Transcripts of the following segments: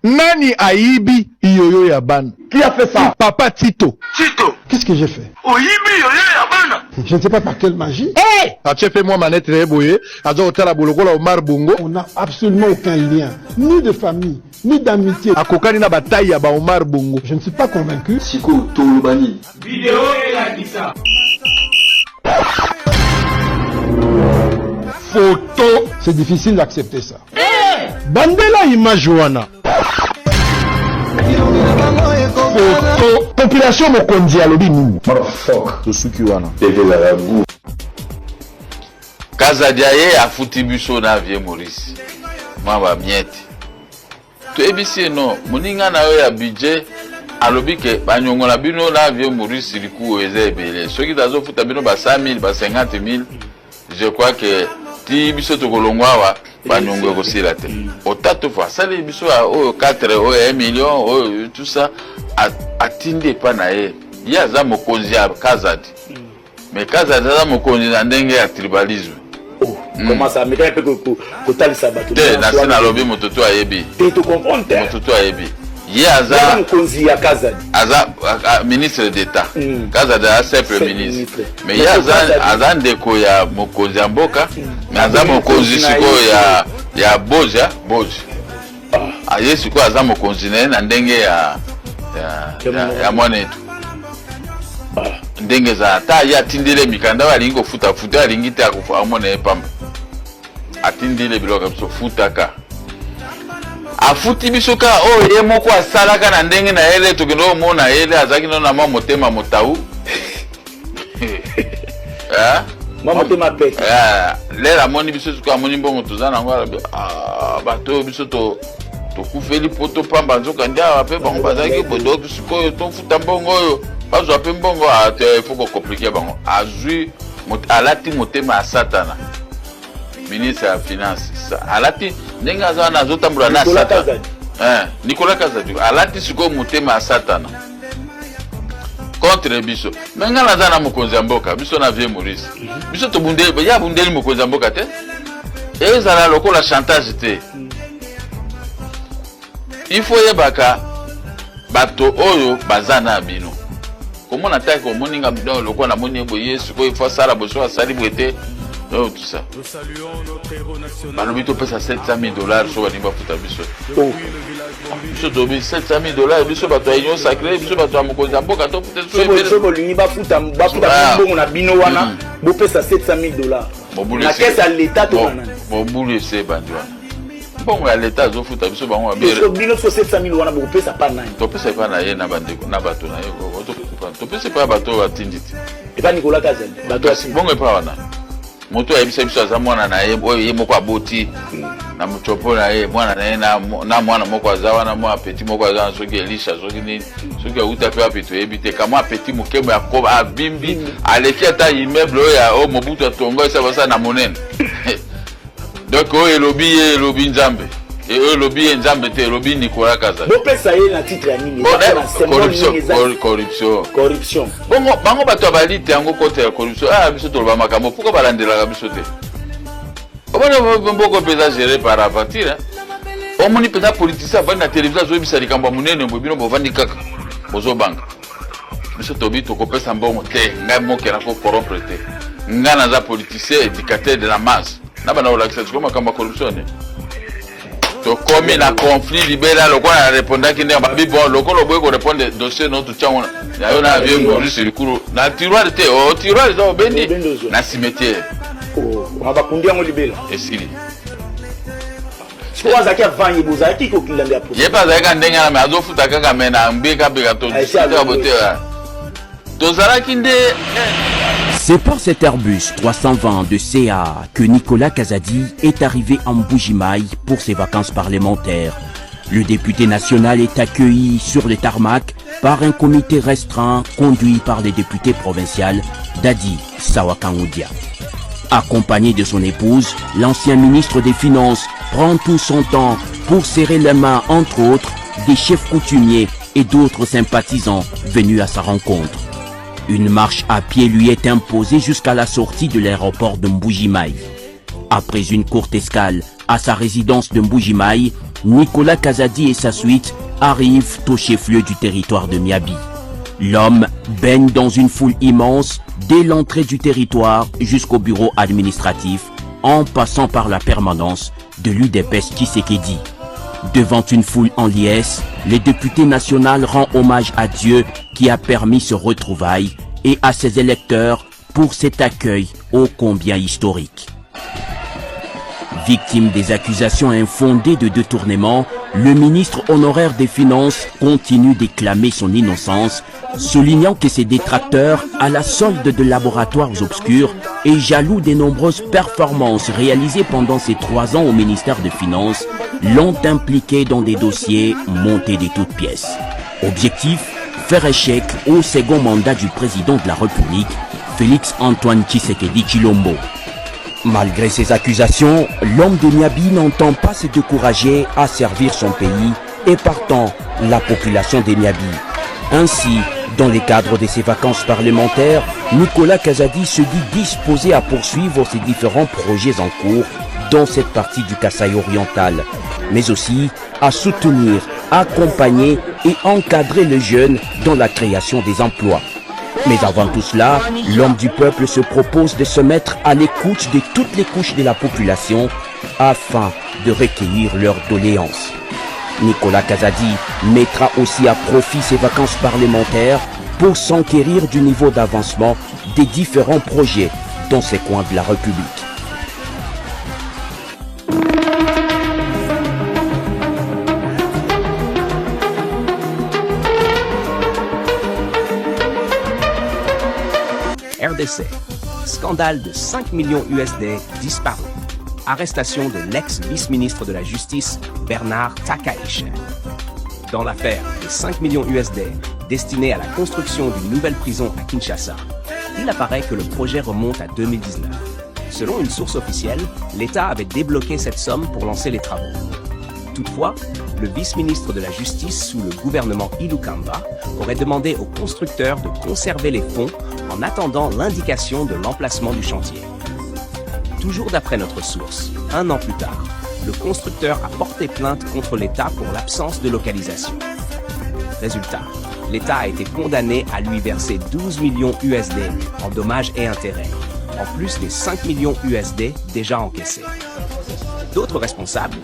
Nani aibi yoyo ya bana? Qui a fait ça? Papa Tito. Tito. Qu'est-ce que j'ai fait? Oyibi yoyo ya bana. Je ne sais pas par quelle magie. Hey! As-tu fait moi manette reboye? Azo otala bolokola Omar Bongo. On n'a absolument aucun lien, ni de famille, ni d'amitié. Akokani na bataille ya ba Omar Bongo. Je ne suis pas convaincu. Siko Tolobani. Vidéo et la Kissa. Photo. C'est difficile d'accepter ça. Bandela image wana. Photo. Population mokonzi alobi nini? Motherfucker. Tosuki wana. Devela la goût. Kazadiaye afuti biso na vie Maurice. Mwa miete. To ebisi no, muninga na yo ya budget alobi ke banyongola bino na vie Maurice liku ezebele. Soki dazo futa bino ba 5000 ba 50000. Je crois que ti biso to kolongwa banyongo ko silate. Otato fa sale biso o 4 o 1 million o tout ça atinde pa na ye. Ya za mokonzi ya Kazadi. Mais Kazadi za mokonzi na ndenge ya tribalisme. Comment ça? Mais quand on peut ça bateau. Na na lobby mototo ayebi. Tu comprends? Mototo ayebi. Yaza Konzi ya Kazadi. Aza ministre d'État. Kazadi a simple ministre. Mais yaza aza ndeko ya mokonzi ya mboka. Mais aza mokonzi siko ya Boja. Aye siko aza mokonzi na ndenge ya mwanetu. Ndenge za ta ya tindile mikanda walingo futa alingite akufa amone pamba. Atindile biloka biso futaka. Afuti bisoka ye moko asalaka na ndenge na ele tokendo mona ele azaki no na motema motau. Motema peke. Lera moni biso suka moni mbongo tozana ngwala bato biso to kufeli poto pamba nzoka ndia ape bango bazaki bodo sikoyo to futa mbongo yo. Bazo ape mbongo il faut qu'on compliquer bango. Azui alati motema satana. Ministre ya finance alati ndenga za na zotambula na satana. Nicolas Kazadi alati siko motema ya satana. Contre biso. Menga na za na mokonzi mboka biso na vie Maurice. Biso to bundeli ya bundeli mokonzi mboka te. Ezala lokola chantage te. Il faut yebaka bato oyo bazana bino. Comment on attaque au moninga bidon lokola na moni boye siko il faut sala boso asali bwete. Oh, tout ça. Nous saluons notre héros national. Balobito pesa $700,000 sur Wanimba Futa biso. Biso dobi $700,000 biso bato ya union sacrée biso bato ya mokonzi mboka to peut-être so bolingi bafuta mbongo na bino wana bo pesa $700,000. Na caisse à l'état to wana. Bobule se bandi wana. Bongo ya l'état zo futa biso bango ba bere. So bino so $700,000 wana bo pesa pa nani. To pesa pa na ye na bandeko na bato na ye ko. To pesa pa bato batinditi. Et pas Nicolas Kazadi. Bato asi. Bongo pa wana. Moto ayebisa biso aza mwana na ye moko aboti na muchopo na ye mwana na ye na mwana moko aza wana mwa petit moko aza soki elisha soki nini soki auta pe apito ebite kama petit mokemo ya ko abimbi aleki ata immeuble ya Mobutu atongo esa basa na monene. Donc elobi nzambe elobi nzambe te elobi Nicolas Kazadi. Bo pesa ye na titre ya nini? Corruption. Bango bato balite yango kote ya corruption. Biso toloba makambo pourquoi balandelaka biso te? Obona mboko pesa géré par aventure. Omoni pesa politicien bandi na télévision zo bisa likambo munene mbobino bovandi kaka. Bozo banka. Biso tobi tokopesa mbongo te ngai mokera ko corrompre te. Ngana za politicien éducateur de la masse. Na bana olakisa ko makambo corruption. To komi na conflit libéral lokola répondre ki ndé babi bon lokolo boye ko répondre dossier no to tchangona ya yo na vie Maurice likuru na tiroir te o tiroir zo bendi na cimetière on va kundi yango libéla esili kwa zakia vanyi bozaki ko kilanda pro ye pa zaka ndenga na azo futa kaka mena mbeka beka to ta botea to zaraki ndé. C'est par cet Airbus 320 de CA que Nicolas Kazadi est arrivé en Mbuji-Mayi pour ses vacances parlementaires. Le député national est accueilli sur le tarmac par un comité restreint conduit par le député provincial Dadi Sawakangoudia. Accompagné de son épouse, l'ancien ministre des Finances prend tout son temps pour serrer les mains, entre autres, des chefs coutumiers et d'autres sympathisants venus à sa rencontre. Une marche à pied lui est imposée jusqu'à la sortie de l'aéroport de Mbuji-Mayi. Après une courte escale à sa résidence de Mbuji-Mayi, Nicolas Kazadi et sa suite arrivent au chef-lieu du territoire de Miabi. L'homme baigne dans une foule immense dès l'entrée du territoire jusqu'au bureau administratif, en passant par la permanence de l'UDPS Tshisekedi. Devant une foule en liesse, le député national rend hommage à Dieu qui a permis ce retrouvaille et à ses électeurs pour cet accueil ô combien historique. Victime des accusations infondées de détournement, le ministre honoraire des Finances continue d'éclamer son innocence, soulignant que ses détracteurs, à la solde de laboratoires obscurs et jaloux des nombreuses performances réalisées pendant ses 3 ans au ministère des Finances, l'ont impliqué dans des dossiers montés de toutes pièces. Objectif, faire échec au second mandat du président de la République, Félix Antoine Tshisekedi Tshilombo. Malgré ces accusations, l'homme de Miabi n'entend pas se décourager à servir son pays et partant la population de Miabi. Ainsi, dans le cadre de ses vacances parlementaires, Nicolas Kazadi se dit disposé à poursuivre ses différents projets en cours dans cette partie du Kasaï oriental, mais aussi à soutenir, accompagner et encadrer les jeunes dans la création des emplois. Mais avant tout cela, l'homme du peuple se propose de se mettre à l'écoute de toutes les couches de la population afin de recueillir leurs doléances. Nicolas Kazadi mettra aussi à profit ses vacances parlementaires pour s'enquérir du niveau d'avancement des différents projets dans ces coins de la République. RDC. Scandale de 5 millions USD disparu. Arrestation de l'ex-vice-ministre de la Justice, Bernard Takaïche. Dans l'affaire des 5 millions USD destinés à la construction d'une nouvelle prison à Kinshasa, il apparaît que le projet remonte à 2019. Selon une source officielle, l'État avait débloqué cette somme pour lancer les travaux. Toutefois, le vice-ministre de la Justice sous le gouvernement Ilukamba aurait demandé aux constructeurs de conserver les fonds en attendant l'indication de l'emplacement du chantier. Toujours d'après notre source, 1 an plus tard, le constructeur a porté plainte contre l'État pour l'absence de localisation. Résultat, l'État a été condamné à lui verser 12 millions USD en dommages et intérêts, en plus des 5 millions USD déjà encaissés. D'autres responsables,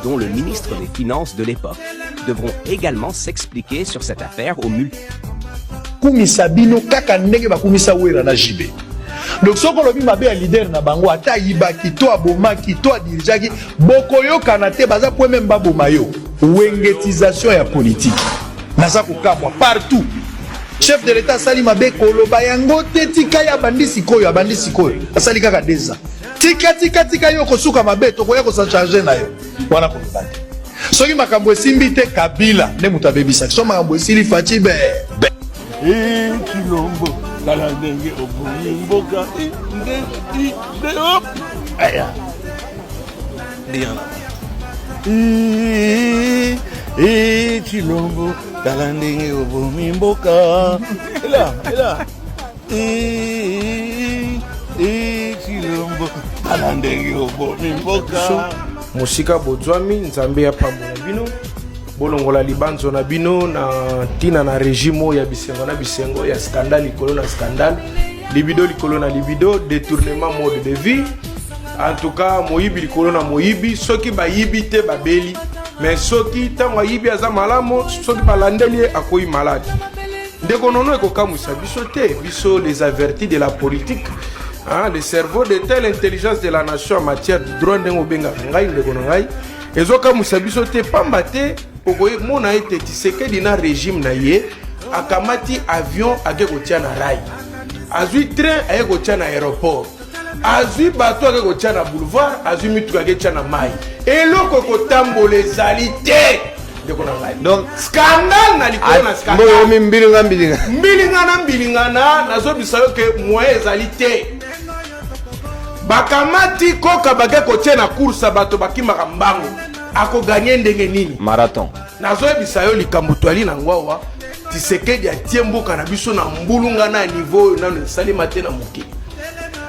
dont le ministre des Finances de l'époque, devront également s'expliquer sur cette affaire au multi. Kumisa bino kaka ndenge bakumisa wera na jibe. Donc soko lobi mabe ya leader na bango ata yibaki to abomaki to dirijaki bokoyo kanate baza po même baboma yo. Wengetisation ya politique. Naza kokamwa partout. Chef de l'État sali mabe koloba yango te tika ya bandisi koyo asali kaka deza. Tika yo kosuka mabe to koya ko sa charger na yo. Wana koloba. Soki makambo esimbi te Kabila ne mutabebisa. So makambo esili faci be. Chilombo kala ndenge obumboka inde hop aya diana Chilombo kala ndenge obumboka ela Chilombo kala ndenge obumboka Mosika bozwami nzambe ya pambola bino bolongola libanzo na bino na tina na régime ya bisengo ya scandale likolo na scandale libido likolo na libido détournement mode de vie en tout cas moyibi likolo na moyibi soki bayibi te babeli mais soki tango yibi aza malamo soki balandeli akoyi malade ndeko nono ekokamwisa biso te biso les avertis de la politique. Le cerveau de telle intelligence de la nation en matière de droit ndenge benga ngai ndeko ngai ezokamwisa biso te pamba te okoye mona ete Tshisekedi na régime na ye akamati avion ake kotia na rail azui train ake kotia na aéroport azui bateau ake kotia na boulevard azui mituka ake tia na mai eloko kotambola ezali te ndeko na ngai donc scandale na likolo na scandale mbilingana nazobisa yo ke moyen ezali te bakamati koka bake kotia na course bato bakimaka mbango ako gagner ndenge nini marathon nazoyebisa yo likambo twali na ngwawa Tshisekedi atie mboka na biso na mbulunga na niveau nano salima te na moke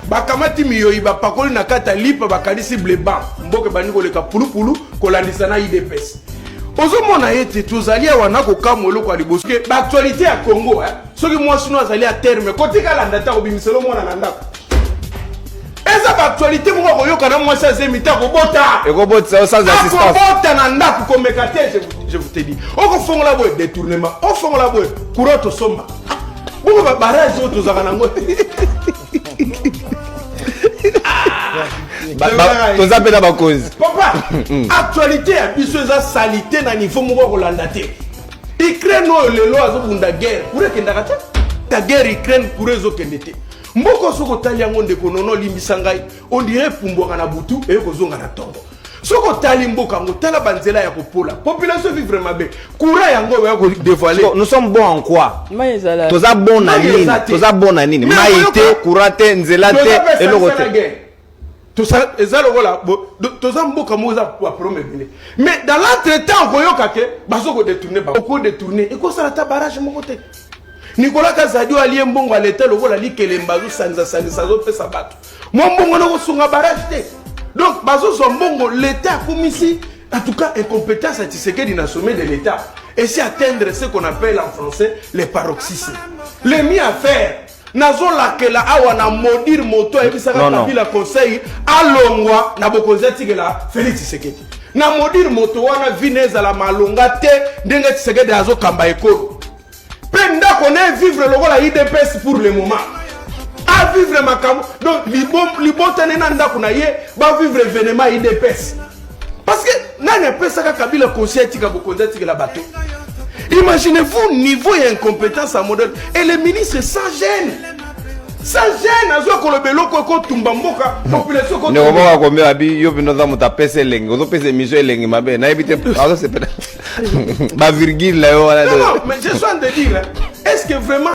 bakamati miyoyi bapakoli na kata lipa bakalisi bleban mboke bandi koleka pulupulu kolandisa na IDPS ozomona ete tozali awa na kokamwa eloko ya liboso ke baaktualité ya Congo soki mwasi no azali a terme kotikalanda ta kobimiselo mwana na ndako eza baaktualité moko koyoka mwasi azemi ta kobota sans assistance akobota na ndako komeka te je vous te dis okofongola boye détournement ofongola boye courant tosomba bongo babarage oyo tozaka nango toza mpe na bakonzi papa actualité ya biso eza salite na niveau moko kolanda te Ukraine oyo lelo azobunda guerre kure kendaka te ta guerre Ukraine kure ezokende te mboko soko tali yango ndeko nono limbisa ngai on dirait pumbwaka na butu ekozonga na tongo soko tali mboka ngo tala banzela ya kopola population vit vraiment bien courant yango ya ko dévoiler nous sommes bons en quoi toza bon na nini toza bon na nini maïté courant te nzela te eloko te toza ezalokola toza mboka mo za pour promettre mais dans l'entretemps koyoka ke bazoko détourner ba ko détourner et ko sala ta barrage moko te Nicolas Kazadi alie mbongo aleta lokola likelemba zo sanza sanza zo pesa bato mo mbongo na ko sunga barrage te donc bazo so mbongo l'état comme ici en tout cas incompétence à Tshisekedi na sommet de l'état et c'est atteindre ce qu'on appelle en français les paroxysmes les mis à faire nazo lakela awa na modir moto ebisaka kabila conseil alongwa na bokonzati la Félix Tshisekedi na modir moto wana vineza la malonga te ndenge Tshisekedi azo kamba ekolo penda connaît vivre le rôle IDPS pour le moment à vivre makamo donc libotane na ndako na ye ba vivre événement IDPS parce que nani pesa ka kabila conseil tika bokonzati la bateau. Imaginez-vous niveau et incompétence à modèle et les ministres sans gêne azo ko lobelo ko tumba mboka population ko ne omoka ko mbe abi yo bino za mutapese lengi ozo pese mission lengi mabe na ebite azo se pena ba virgule là yo wala non mais je suis en train de dire est-ce que vraiment